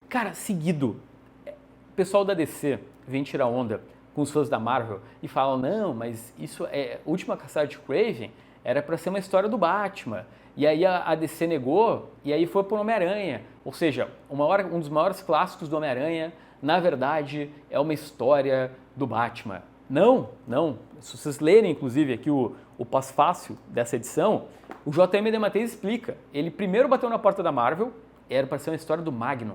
Cara, seguido, o pessoal da DC vem tirar onda com os fãs da Marvel e falam, não, mas isso é Última Caçada de Kraven era pra ser uma história do Batman. E aí a DC negou e aí foi pro Homem-Aranha. Ou seja, um dos maiores clássicos do Homem-Aranha, na verdade, é uma história do Batman. Não, não. Se vocês lerem, inclusive, aqui o pós-fácil dessa edição, o J.M. DeMatteis explica. Ele primeiro bateu na porta da Marvel, era para ser uma história do Magnum.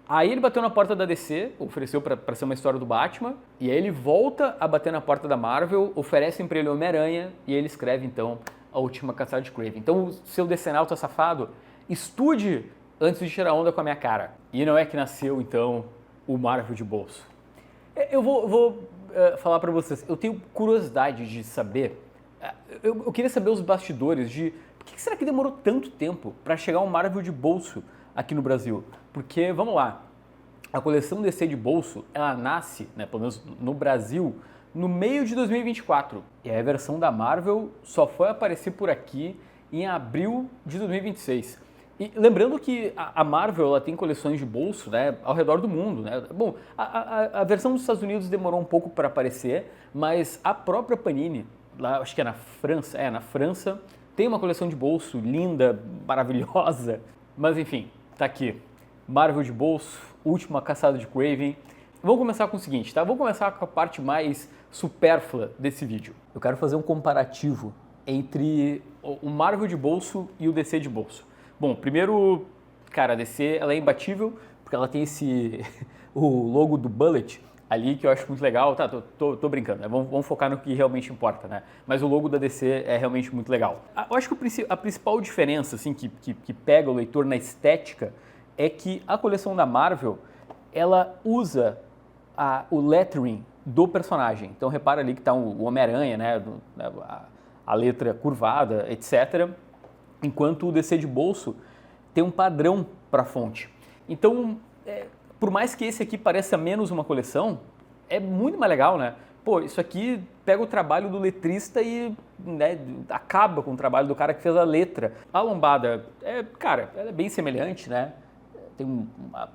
Aí ele bateu na porta da DC, ofereceu para ser uma história do Batman, e aí ele volta a bater na porta da Marvel, oferecem para ele o Homem-Aranha, e ele escreve então A Última Caçada de Kraven. Então, seu decenalto safado, estude antes de tirar onda com a minha cara. E não é que nasceu então o Marvel de bolso. Eu vou falar para vocês, eu tenho curiosidade de saber, eu queria saber os bastidores de por que será que demorou tanto tempo para chegar um Marvel de bolso aqui no Brasil? Porque, vamos lá, a coleção DC de bolso, ela nasce, né, pelo menos no Brasil, no meio de 2024. E a versão da Marvel só foi aparecer por aqui em abril de 2026. E lembrando que a Marvel ela tem coleções de bolso, né, ao redor do mundo, né? Bom, a versão dos Estados Unidos demorou um pouco para aparecer, mas a própria Panini, lá acho que é na França, tem uma coleção de bolso linda, maravilhosa. Mas enfim, tá aqui. Marvel de bolso, Última Caçada de Kraven. Vamos começar com o seguinte, tá? Vamos começar com a parte mais supérflua desse vídeo. Eu quero fazer um comparativo entre o Marvel de bolso e o DC de bolso. Bom, primeiro, cara, a DC ela é imbatível porque ela tem o logo do Bullet ali que eu acho muito legal. Tá, tô brincando, né? Vamos focar no que realmente importa, né? Mas o logo da DC é realmente muito legal. Eu acho que a principal diferença, assim, que pega o leitor na estética é que a coleção da Marvel, ela usa o lettering do personagem. Então repara ali que tá o Homem-Aranha, né? A letra curvada, etc. Enquanto o DC de bolso tem um padrão para a fonte. Então, por mais que esse aqui pareça menos uma coleção, é muito mais legal, né? Pô, isso aqui pega o trabalho do letrista e, né, acaba com o trabalho do cara que fez a letra. A lombada, cara, ela é bem semelhante, né? Tem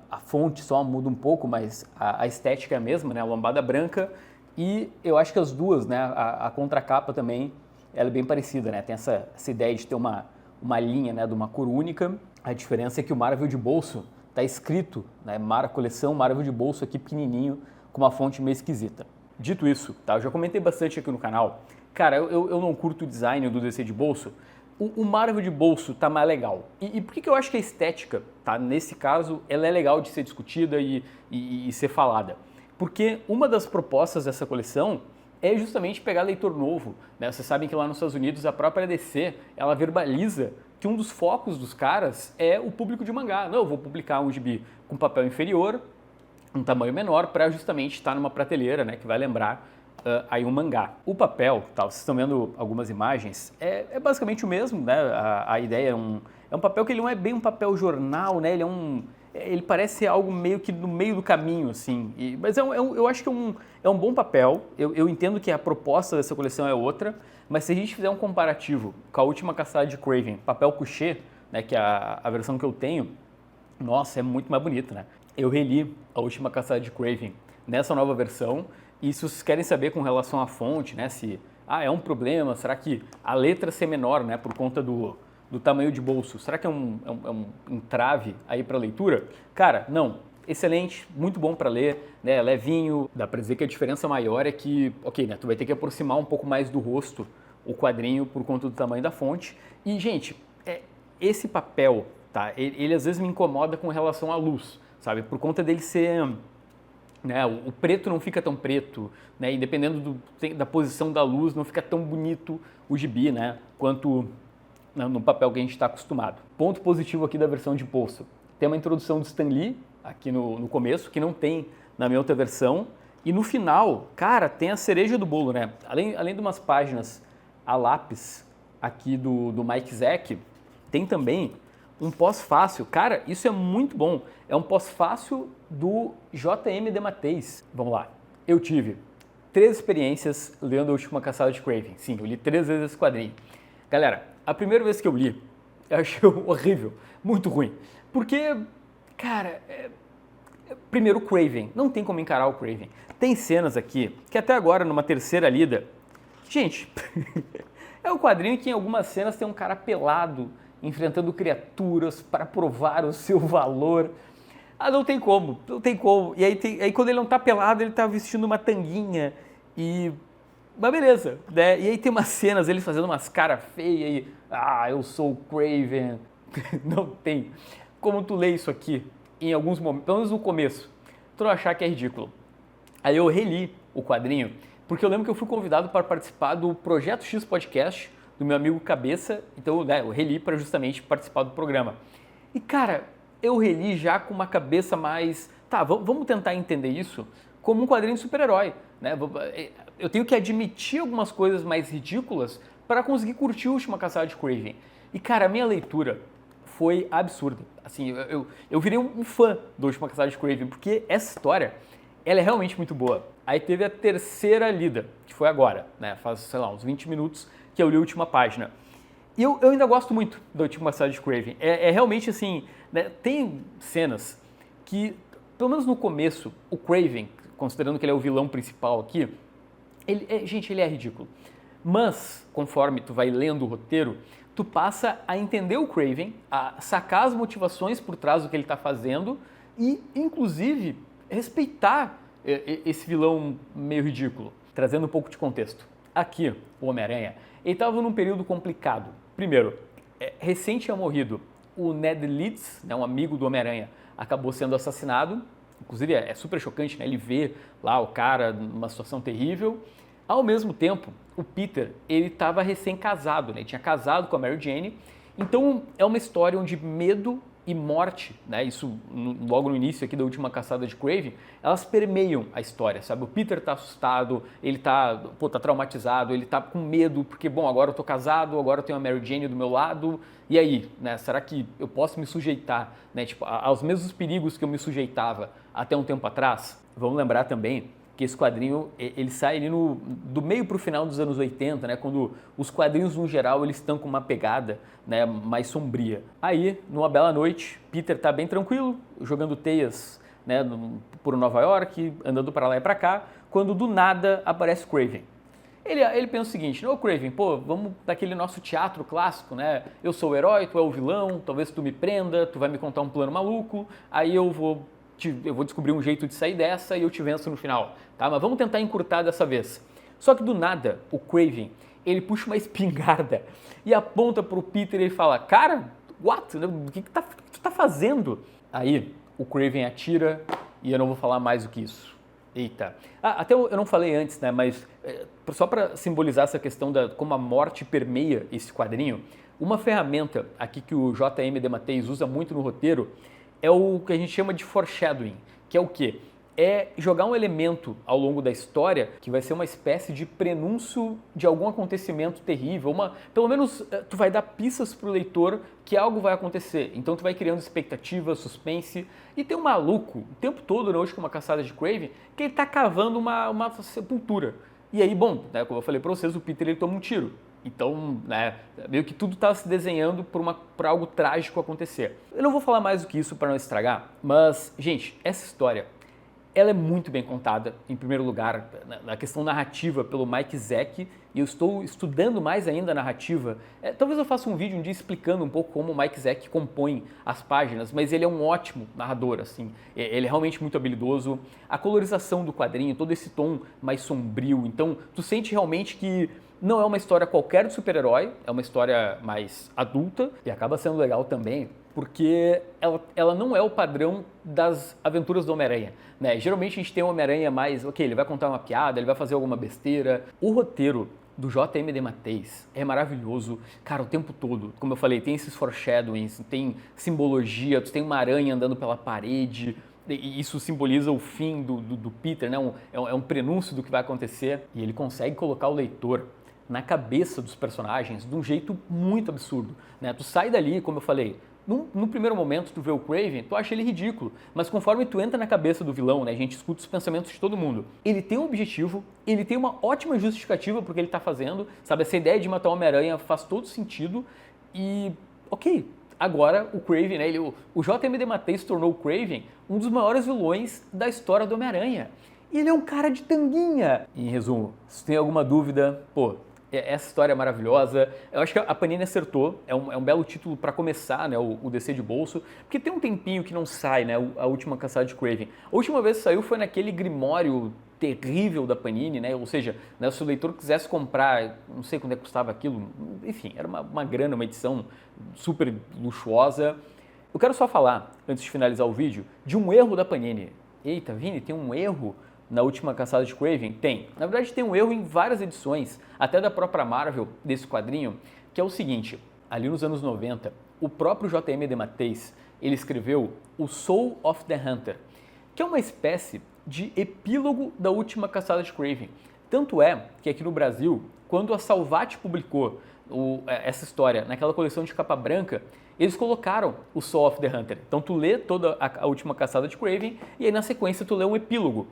a fonte só muda um pouco, mas a estética é a mesma, né? A lombada branca e eu acho que as duas, né? A contracapa também, ela é bem parecida, né? Tem essa ideia de ter uma linha, né, de uma cor única. A diferença é que o Marvel de bolso está escrito, né, coleção Marvel de bolso aqui pequenininho, com uma fonte meio esquisita. Dito isso, tá, eu já comentei bastante aqui no canal, cara, eu não curto o design do DC de bolso, o Marvel de bolso tá mais legal. E por que eu acho que a estética, tá, nesse caso, ela é legal de ser discutida e ser falada? Porque uma das propostas dessa coleção é justamente pegar leitor novo, né? Vocês sabem que lá nos Estados Unidos a própria DC, ela verbaliza que um dos focos dos caras é o público de mangá. Não, eu vou publicar um gibi com papel inferior, um tamanho menor, para justamente estar numa prateleira, né, que vai lembrar aí um mangá. O papel, tá, vocês estão vendo algumas imagens, é basicamente o mesmo, né? A ideia é um papel que ele não é bem um papel jornal, né? Ele parece algo meio que no meio do caminho, assim. Mas eu acho que é um bom papel. Eu entendo que a proposta dessa coleção é outra, mas se a gente fizer um comparativo com a Última Caçada de Kraven, papel couché, né, que é a versão que eu tenho, nossa, é muito mais bonito, né? Eu reli a Última Caçada de Kraven nessa nova versão, e se vocês querem saber com relação à fonte, né, se é um problema, será que a letra ser menor, né, por conta do tamanho de bolso, será que é um entrave aí para leitura? Cara, não. Excelente, muito bom para ler, né, levinho. Dá para dizer que a diferença maior é que, ok, né, tu vai ter que aproximar um pouco mais do rosto o quadrinho por conta do tamanho da fonte. E, gente, esse papel, tá, ele às vezes me incomoda com relação à luz, sabe, por conta dele ser, né, o preto não fica tão preto, né, e dependendo da posição da luz não fica tão bonito o gibi, né, quanto no papel que a gente está acostumado. Ponto positivo aqui da versão de bolso. Tem uma introdução do Stan Lee aqui no começo, que não tem na minha outra versão. E no final, cara, tem a cereja do bolo, né? Além de umas páginas a lápis aqui do Mike Zeck, tem também um pós-fácil. Cara, isso é muito bom. É um pós-fácil do J.M. DeMatteis. Vamos lá. Eu tive 3 experiências lendo A Última Caçada de Kraven. Sim, eu li 3 vezes esse quadrinho. Galera, a primeira vez que eu li, eu achei horrível, muito ruim. Porque, cara, Primeiro, o Kraven. Não tem como encarar o Kraven. Tem cenas aqui que até agora, numa terceira lida, gente, é um quadrinho que em algumas cenas tem um cara pelado enfrentando criaturas para provar o seu valor. Ah, não tem como, não tem como. E aí quando ele não tá pelado, ele tá vestindo uma tanguinha e... Mas beleza, né? E aí tem umas cenas, eles fazendo umas caras feias e... eu sou o Kraven. Não tem como tu ler isso aqui em alguns momentos, pelo menos no começo, tu não achar que é ridículo. Aí eu reli o quadrinho, porque eu lembro que eu fui convidado para participar do Projeto X Podcast, do meu amigo Cabeça, então eu reli para justamente participar do programa. E cara, eu reli já com uma cabeça mais... Tá, vamos tentar entender isso como um quadrinho de super-herói, né? Eu tenho que admitir algumas coisas mais ridículas para conseguir curtir a Última Caçada de Kraven. E cara, a minha leitura foi absurda. Assim, eu virei um fã da Última Caçada de Kraven, porque essa história, ela é realmente muito boa. Aí teve a terceira lida, que foi agora, né? Faz, sei lá, uns 20 minutos que eu li a última página. E eu ainda gosto muito da Última Caçada de Kraven. É realmente assim, né? Tem cenas que, pelo menos no começo, o Kraven, considerando que ele é o vilão principal aqui, gente, ele é ridículo. Mas, conforme tu vai lendo o roteiro, tu passa a entender o Kraven, a sacar as motivações por trás do que ele está fazendo e, inclusive, respeitar esse vilão meio ridículo. Trazendo um pouco de contexto. Aqui, o Homem-Aranha, ele estava num período complicado. Primeiro, recente tinha morrido o Ned Leeds, né, um amigo do Homem-Aranha, acabou sendo assassinado. Inclusive, é super chocante, né? Ele vê lá o cara numa situação terrível. Ao mesmo tempo, o Peter, ele estava recém-casado, né? Ele tinha casado com a Mary Jane. Então, é uma história onde medo e morte, né? Isso logo no início aqui da Última Caçada de Kraven, elas permeiam a história, sabe? O Peter tá assustado, ele tá traumatizado, ele tá com medo, porque, bom, agora eu tô casado, agora eu tenho a Mary Jane do meu lado, e aí, né? Será que eu posso me sujeitar, né? Tipo, aos mesmos perigos que eu me sujeitava até um tempo atrás? Vamos lembrar também que esse quadrinho, ele sai ali do meio para o final dos anos 80, né, quando os quadrinhos, no geral, eles estão com uma pegada, né, mais sombria. Aí, numa bela noite, Peter está bem tranquilo, jogando teias, né, por Nova York, andando para lá e para cá, quando do nada aparece Kraven. Ele pensa o seguinte: ô Kraven, pô, vamos daquele nosso teatro clássico, né? Eu sou o herói, tu é o vilão, talvez tu me prenda, tu vai me contar um plano maluco, aí eu vou descobrir um jeito de sair dessa e eu te venço no final, tá? Mas vamos tentar encurtar dessa vez. Só que do nada, o Kraven, ele puxa uma espingarda e aponta pro Peter e ele fala: cara, what? O que tu tá fazendo? Aí, o Kraven atira e eu não vou falar mais do que isso. Eita. Até eu não falei antes, né? Mas só para simbolizar essa questão da como a morte permeia esse quadrinho, uma ferramenta aqui que o J.M. DeMatteis usa muito no roteiro é o que a gente chama de foreshadowing, que é o quê? É jogar um elemento ao longo da história que vai ser uma espécie de prenúncio de algum acontecimento terrível, pelo menos tu vai dar pistas pro leitor que algo vai acontecer, então tu vai criando expectativa, suspense, e tem um maluco o tempo todo, né, hoje com uma caçada de Kraven, que ele tá cavando uma sepultura. E aí, bom, né, como eu falei pra vocês, o Peter ele toma um tiro. Então, né, meio que tudo está se desenhando por algo trágico acontecer. Eu não vou falar mais do que isso para não estragar, mas, gente, essa história, ela é muito bem contada, em primeiro lugar, na questão narrativa pelo Mike Zeck, e eu estou estudando mais ainda a narrativa. Talvez eu faça um vídeo um dia explicando um pouco como o Mike Zeck compõe as páginas, mas ele é um ótimo narrador, assim, ele é realmente muito habilidoso. A colorização do quadrinho, todo esse tom mais sombrio, então tu sente realmente que não é uma história qualquer de super-herói, é uma história mais adulta e acaba sendo legal também porque ela não é o padrão das aventuras do Homem-Aranha, né? Geralmente a gente tem o Homem-Aranha mais, ok, ele vai contar uma piada, ele vai fazer alguma besteira. O roteiro do J.M. DeMatteis é maravilhoso, cara, o tempo todo. Como eu falei, tem esses foreshadowings, tem simbologia, tu tem uma aranha andando pela parede, e isso simboliza o fim do Peter, né? É um prenúncio do que vai acontecer, e ele consegue colocar o leitor na cabeça dos personagens de um jeito muito absurdo, né? Tu sai dali, como eu falei, no primeiro momento tu vê o Kraven, tu acha ele ridículo, mas conforme tu entra na cabeça do vilão, né, a gente escuta os pensamentos de todo mundo, ele tem um objetivo, ele tem uma ótima justificativa pro que ele tá fazendo, sabe, essa ideia de matar o Homem-Aranha faz todo sentido e, ok, agora o Kraven, né, o J.M. DeMatteis tornou o Kraven um dos maiores vilões da história do Homem-Aranha. E ele é um cara de tanguinha. Em resumo, se tem alguma dúvida, pô, essa história é maravilhosa. Eu acho que a Panini acertou, é um belo título para começar, né, o DC de bolso, porque tem um tempinho que não sai, né, a última caçada de Kraven. A última vez que saiu foi naquele Grimório terrível da Panini, né, ou seja, né, se o leitor quisesse comprar, não sei quanto é que custava aquilo, enfim, era uma grana, uma edição super luxuosa. Eu quero só falar, antes de finalizar o vídeo, de um erro da Panini. Eita, Vini, tem um erro na última caçada de Kraven? Tem. Na verdade, tem um erro em várias edições, até da própria Marvel, desse quadrinho, que é o seguinte: ali nos anos 90, o próprio J.M. DeMatteis, ele escreveu o Soul of the Hunter, que é uma espécie de epílogo da última caçada de Kraven. Tanto é que aqui no Brasil, quando a Salvat publicou essa história naquela coleção de capa branca, eles colocaram o Soul of the Hunter. Então tu lê toda a última caçada de Kraven e aí na sequência tu lê um epílogo.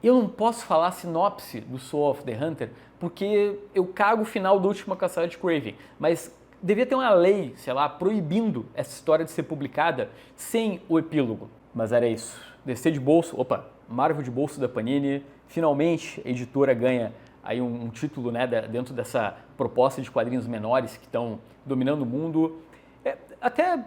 Eu não posso falar a sinopse do Soul of the Hunter porque eu cago o final da última caçada de Kraven, mas devia ter uma lei, sei lá, proibindo essa história de ser publicada sem o epílogo. Mas era isso. DC de bolso, Marvel de bolso da Panini. Finalmente a editora ganha aí um título, né, dentro dessa proposta de quadrinhos menores que estão dominando o mundo. Até,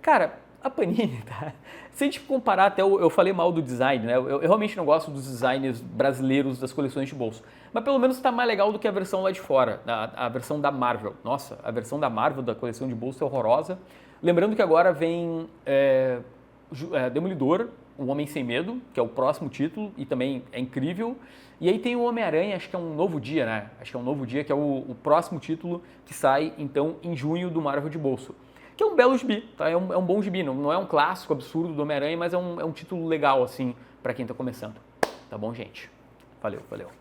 cara, a Panini, tá? Se a gente comparar, até eu falei mal do design, né? Eu realmente não gosto dos designers brasileiros das coleções de bolso. Mas pelo menos está mais legal do que a versão lá de fora, a versão da Marvel. Nossa, a versão da Marvel da coleção de bolso é horrorosa. Lembrando que agora vem Demolidor, O Homem Sem Medo, que é o próximo título e também é incrível. E aí tem o Homem-Aranha, acho que é um novo dia, né? Acho que é um novo dia, que é o próximo título que sai, então, em junho do Marvel de bolso. Que é um belo gibi, tá? É um bom gibi, não é um clássico absurdo do Homem-Aranha, mas é um título legal, assim, para quem tá começando. Tá bom, gente? Valeu.